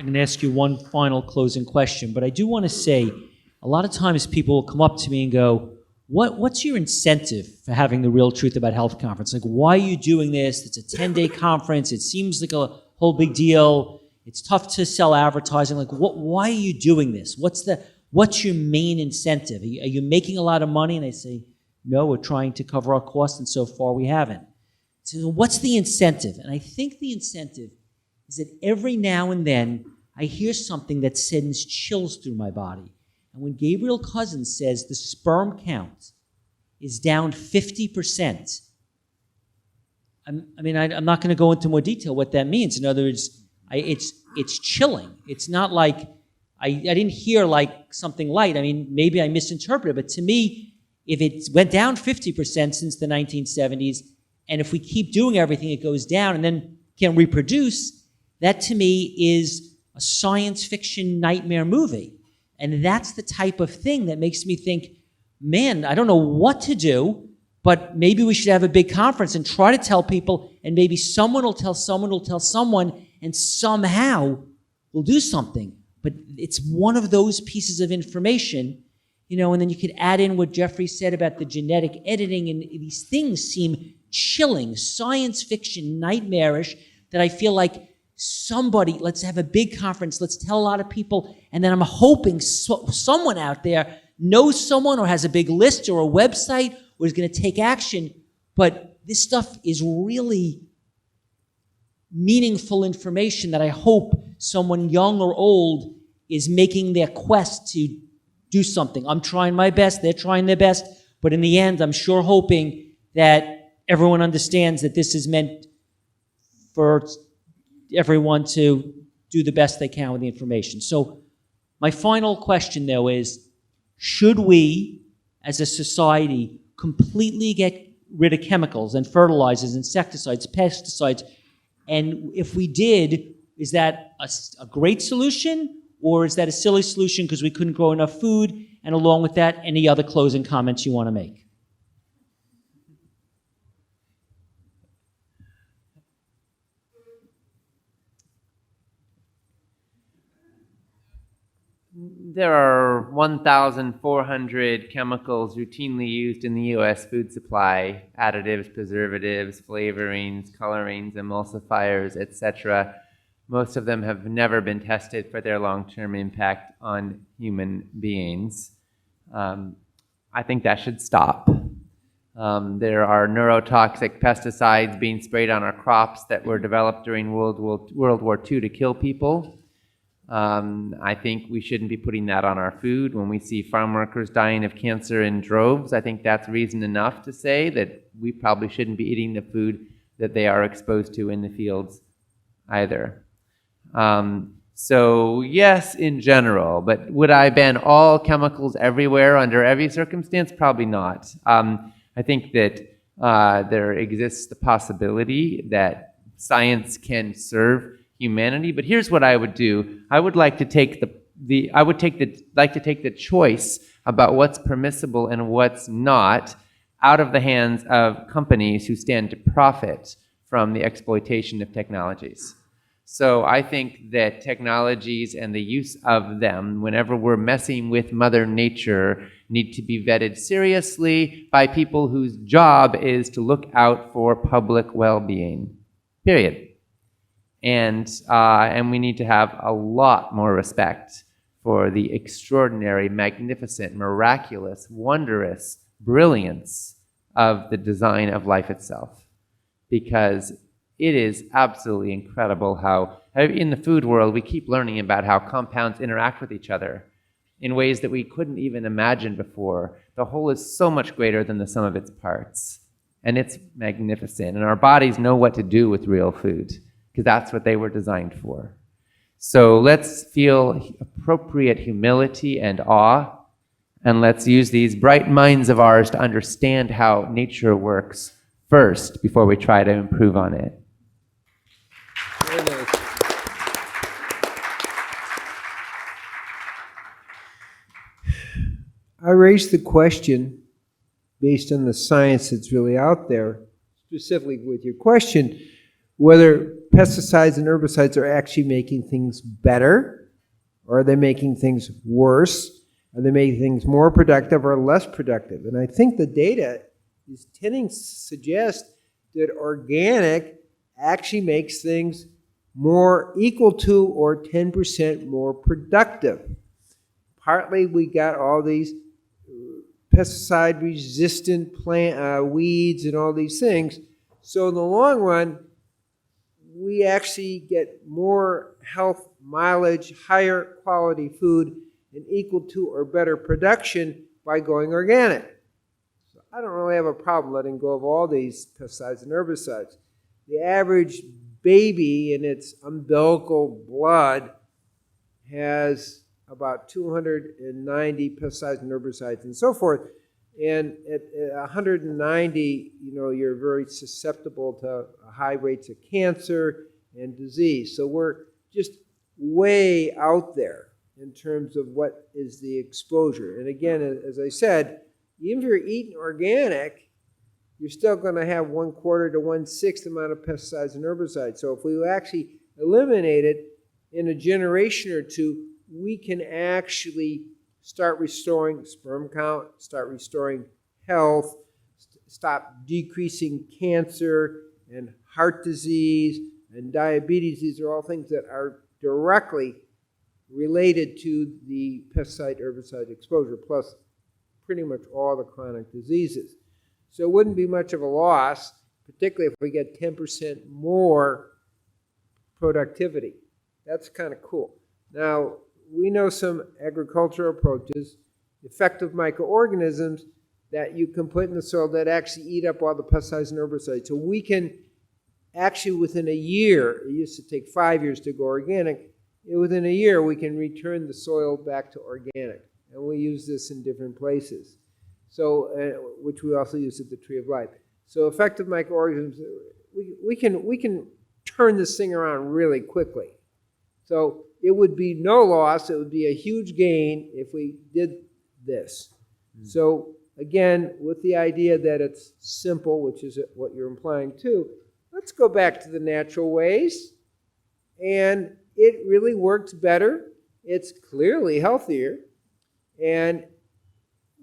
I'm going to ask you one final closing question, but I do want to say, a lot of times people will come up to me and go, what's your incentive for having the Real Truth About Health conference? Like, why are you doing this? It's a 10-day conference. It seems like a whole big deal. It's tough to sell advertising. Like, why are you doing this? What's your main incentive? Are you making a lot of money? And I say, no, we're trying to cover our costs, and so far we haven't. So what's the incentive? And I think the incentive is that every now and then I hear something that sends chills through my body. And when Gabriel Cousens says the sperm count is down 50%, I'm not going to go into more detail what that means. In other words, it's chilling. It's not like, I didn't hear like something light. I mean, maybe I misinterpreted, but to me, if it went down 50% since the 1970s, and if we keep doing everything, it goes down and then can reproduce, that to me is a science fiction nightmare movie. And that's the type of thing that makes me think, man, I don't know what to do, but maybe we should have a big conference and try to tell people, and maybe someone will tell someone, and somehow we'll do something. But it's one of those pieces of information, and then you could add in what Jeffrey said about the genetic editing, and these things seem chilling, science fiction, nightmarish, that I feel like somebody, let's have a big conference, let's tell a lot of people, and then I'm hoping someone out there knows someone or has a big list or a website or is going to take action. But this stuff is really meaningful information that I hope someone young or old is making their quest to do something. I'm trying my best, they're trying their best, but in the end, I'm sure hoping that everyone understands that this is meant for everyone to do the best they can with the information. So my final question, though, is, should we, as a society, completely get rid of chemicals and fertilizers, insecticides, pesticides? And if we did, is that a great solution, or is that a silly solution because we couldn't grow enough food? And along with that, any other closing comments you want to make? There are 1,400 chemicals routinely used in the U.S. food supply: additives, preservatives, flavorings, colorings, emulsifiers, etc. Most of them have never been tested for their long-term impact on human beings. I think that should stop. There are neurotoxic pesticides being sprayed on our crops that were developed during World War II to kill people. I think we shouldn't be putting that on our food. When we see farm workers dying of cancer in droves, I think that's reason enough to say that we probably shouldn't be eating the food that they are exposed to in the fields either. So yes, in general, but would I ban all chemicals everywhere under every circumstance? Probably not. I think that there exists the possibility that science can serve humanity, but here's what I would do. I would like to take the choice about what's permissible and what's not out of the hands of companies who stand to profit from the exploitation of technologies. So I think that technologies and the use of them, whenever we're messing with Mother Nature, need to be vetted seriously by people whose job is to look out for public well-being, period. And we need to have a lot more respect for the extraordinary, magnificent, miraculous, wondrous brilliance of the design of life itself. Because it is absolutely incredible how, in the food world, we keep learning about how compounds interact with each other in ways that we couldn't even imagine before. The whole is so much greater than the sum of its parts. And it's magnificent. And our bodies know what to do with real food, because that's what they were designed for. So let's feel appropriate humility and awe, and let's use these bright minds of ours to understand how nature works first before we try to improve on it. I raised the question based on the science that's really out there, specifically with your question, whether pesticides and herbicides are actually making things better, or are they making things worse? Are they making things more productive or less productive? And I think the data is tending to suggest that organic actually makes things more equal to or 10% more productive. Partly we got all these pesticide-resistant plant weeds and all these things. So in the long run, we actually get more health mileage, higher quality food, and equal to or better production by going organic. So I don't really have a problem letting go of all these pesticides and herbicides. The average baby in its umbilical blood has about 290 pesticides and herbicides and so forth. And at 190, you're very susceptible to high rates of cancer and disease. So we're just way out there in terms of what is the exposure. And again, as I said, even if you're eating organic, you're still going to have 1/4 to 1/6 amount of pesticides and herbicides. So if we actually eliminate it in a generation or two, we can actually start restoring sperm count, start restoring health, stop decreasing cancer and heart disease and diabetes. These are all things that are directly related to the pesticide herbicide exposure, plus pretty much all the chronic diseases. So it wouldn't be much of a loss, particularly if we get 10% more productivity. That's kind of cool. Now, we know some agricultural approaches, effective microorganisms that you can put in the soil that actually eat up all the pesticides and herbicides. So we can actually, within a year, it used to take 5 years to go organic, within a year we can return the soil back to organic. And we use this in different places, so which we also use at the Tree of Life. So effective microorganisms, we can turn this thing around really quickly. So it would be no loss, it would be a huge gain if we did this. So again, with the idea that it's simple, which is what you're implying too, let's go back to the natural ways. And it really works better. It's clearly healthier. And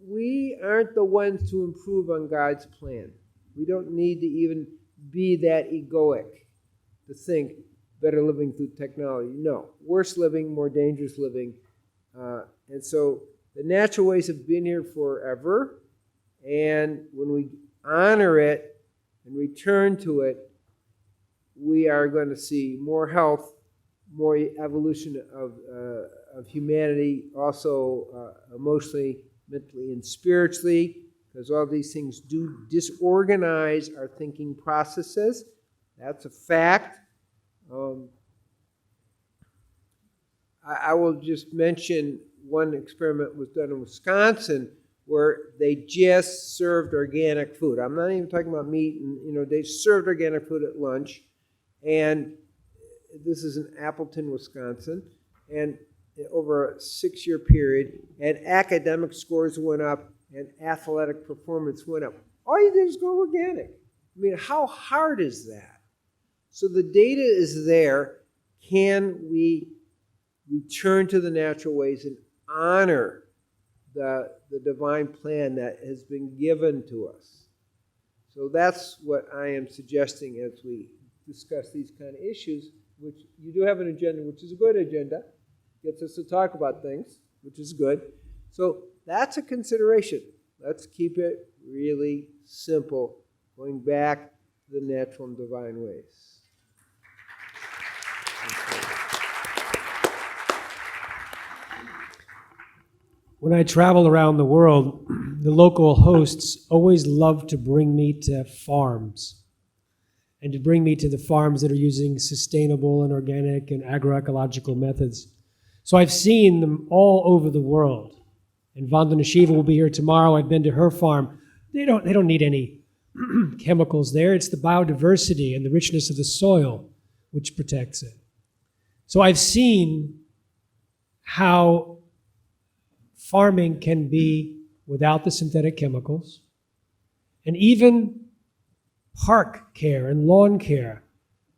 we aren't the ones to improve on God's plan. We don't need to even be that egoic to think better living through technology. No, worse living, more dangerous living. And so the natural ways have been here forever. And when we honor it and return to it, we are going to see more health, more evolution of humanity, also emotionally, mentally, and spiritually, because all these things do disorganize our thinking processes. That's a fact. I will just mention one experiment was done in Wisconsin where they just served organic food. I'm not even talking about meat, and they served organic food at lunch, and this is in Appleton, Wisconsin, and over a 6-year period, and academic scores went up and athletic performance went up. All you did is go organic. I mean, how hard is that? So the data is there. Can we return to the natural ways and honor the divine plan that has been given to us? So that's what I am suggesting as we discuss these kind of issues, which you do have an agenda, which is a good agenda. Gets us to talk about things, which is good. So that's a consideration. Let's keep it really simple, going back to the natural and divine ways. When I travel around the world, the local hosts always love to bring me to farms and to bring me to the farms that are using sustainable and organic and agroecological methods. So I've seen them all over the world. And Vandana Shiva will be here tomorrow. I've been to her farm. They don't need any chemicals there. It's the biodiversity and the richness of the soil which protects it. So I've seen how farming can be without the synthetic chemicals, and even park care and lawn care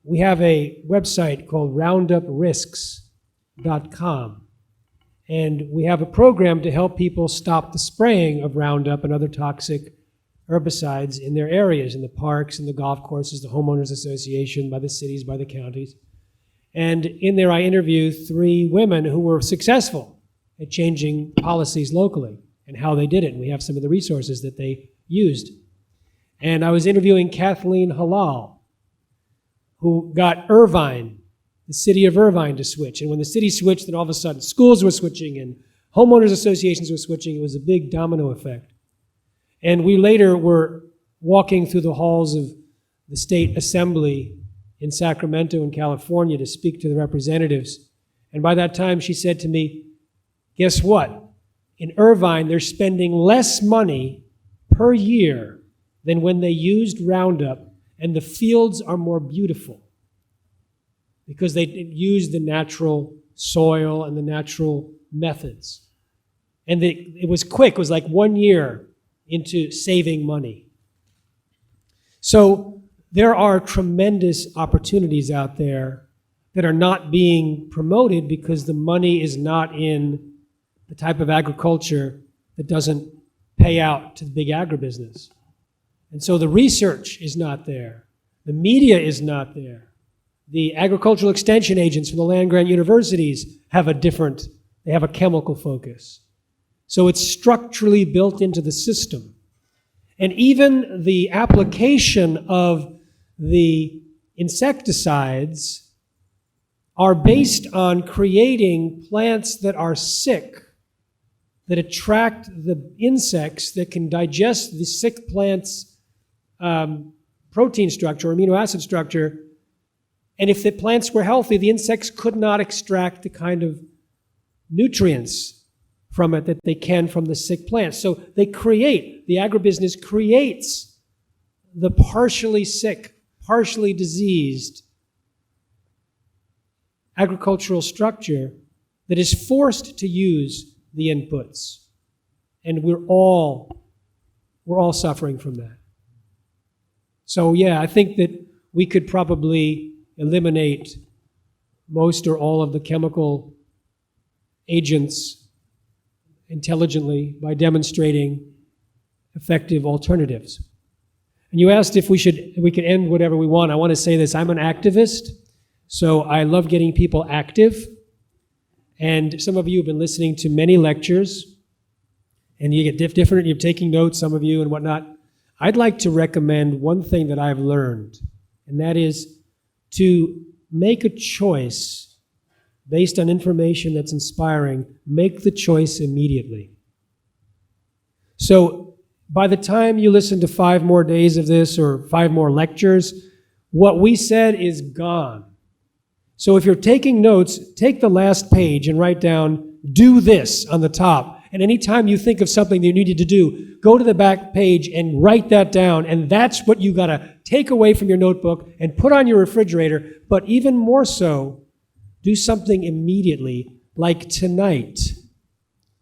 we have a website called rounduprisks.com. And we have a program to help people stop the spraying of Roundup and other toxic herbicides in their areas, in the parks, in the golf courses, the homeowners association, by the cities, by the counties. And in there I interviewed 3 women who were successful at changing policies locally and how they did it. And we have some of the resources that they used. And I was interviewing Kathleen Halal, who got Irvine, the city of Irvine, to switch. And when the city switched, then all of a sudden schools were switching and homeowners associations were switching. It was a big domino effect. And we later were walking through the halls of the state assembly in Sacramento in California to speak to the representatives. And by that time she said to me, guess what? In Irvine, they're spending less money per year than when they used Roundup, and the fields are more beautiful because they used the natural soil and the natural methods. And it was quick. It was like 1 year into saving money. So there are tremendous opportunities out there that are not being promoted because the money is not in the type of agriculture that doesn't pay out to the big agribusiness. And so the research is not there. The media is not there. The agricultural extension agents from the land-grant universities have they have a chemical focus. So it's structurally built into the system. And even the application of the insecticides are based on creating plants that are sick, that attract the insects that can digest the sick plant's protein structure, or amino acid structure. And if the plants were healthy, the insects could not extract the kind of nutrients from it that they can from the sick plants. So the agribusiness creates the partially sick, partially diseased agricultural structure that is forced to use the inputs. And we're all suffering from that. So yeah, I think that we could probably eliminate most or all of the chemical agents intelligently by demonstrating effective alternatives. And you asked if we could end whatever we want. I want to say this, I'm an activist, so I love getting people active. And some of you have been listening to many lectures, and you get different, you're taking notes, some of you and whatnot. I'd like to recommend one thing that I've learned, and that is to make a choice based on information that's inspiring. Make the choice immediately. So by the time you listen to 5 more days of this or 5 more lectures, what we said is gone. So if you're taking notes, take the last page and write down, do this on the top. And anytime you think of something that you needed to do, go to the back page and write that down. And that's what you got to take away from your notebook and put on your refrigerator. But even more so, do something immediately, like tonight.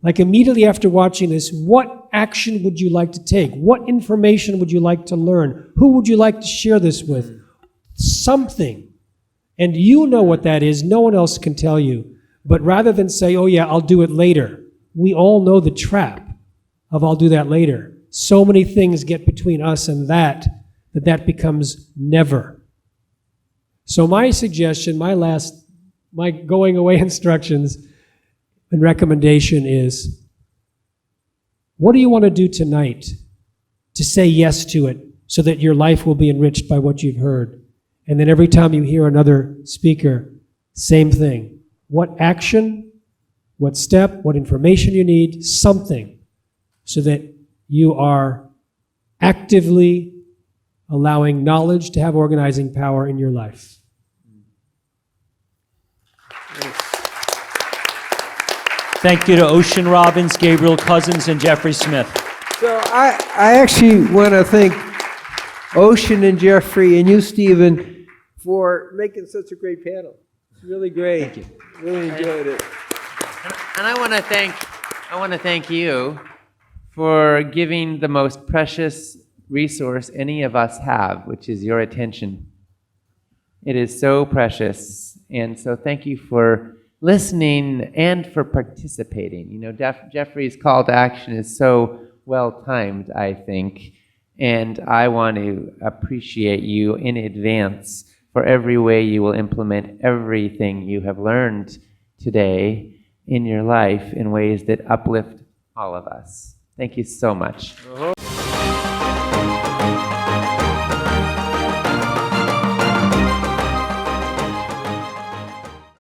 Like immediately after watching this, what action would you like to take? What information would you like to learn? Who would you like to share this with? Something. And you know what that is. No one else can tell you. But rather than say, oh yeah, I'll do it later, we all know the trap of I'll do that later. So many things get between us and that becomes never. So my suggestion, my going away instructions and recommendation is, what do you want to do tonight to say yes to it so that your life will be enriched by what you've heard? And then every time you hear another speaker, same thing. What action, what step, what information you need, something, so that you are actively allowing knowledge to have organizing power in your life. Thank you to Ocean Robbins, Gabriel Cousens, and Jeffrey Smith. So I actually want to thank Ocean and Jeffrey and you, Stephen, for making such a great panel. It's really great. Thank you. Really enjoyed it. And I want to thank you for giving the most precious resource any of us have, which is your attention. It is so precious. And so thank you for listening and for participating. You know, Jeffrey's call to action is so well timed, I think. And I want to appreciate you in advance for every way you will implement everything you have learned today in your life in ways that uplift all of us. Thank you so much.